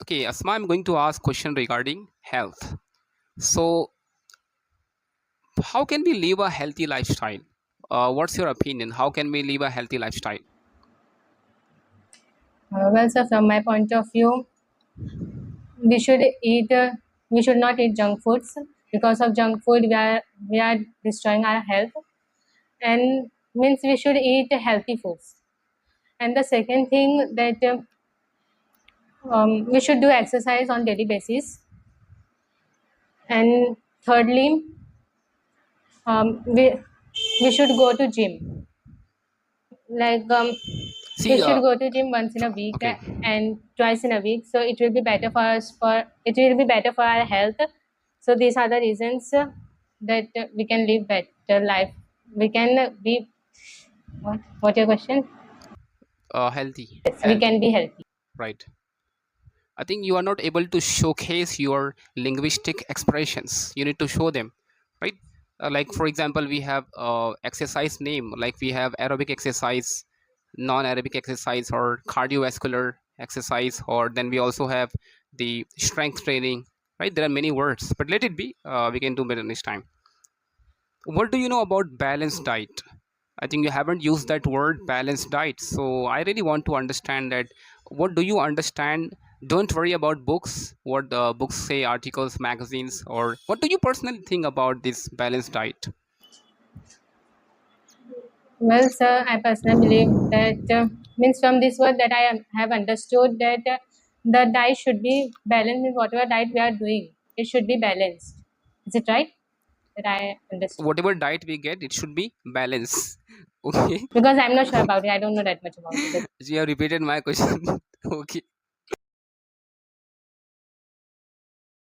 Okay, Asma, I'm going to ask question regarding health. So, how can we live a healthy lifestyle? What's your opinion? How can we live a healthy lifestyle? Well, sir, from my point of view, we should eat. We should not eat junk foods because of junk food. We are destroying our health, and means we should eat healthy foods. And the second thing that we should do exercise on daily basis. And thirdly, we should go to gym. Like we See, should go to gym once in a week okay, and twice in a week, so it will be better for us, for it will be better for our health. So these are the reasons that we can live better life. We can be what your question? healthy, Yes, we healthy, can be healthy. right? I think you are not able to showcase your linguistic expressions. You need to show them, right? Like for example, we have exercise name, like we have aerobic exercise, non-aerobic exercise, or cardiovascular exercise, or then we also have the strength training, right? There are many words, but let it be. We can do better next time. What do you know about balanced diet? I think you haven't used that word balanced diet. So I really want to understand that. What do you understand? Don't worry about books, what the books say, articles, magazines, or what do you personally think about this balanced diet? Well, sir, I personally believe that means from this word that have understood that the diet should be balanced in whatever diet we are doing. It should be balanced. Is it right? That I understood. Whatever diet we get, it should be balanced. Okay. Because I'm not sure about it. I don't know that much about it. You have repeated my question. Okay.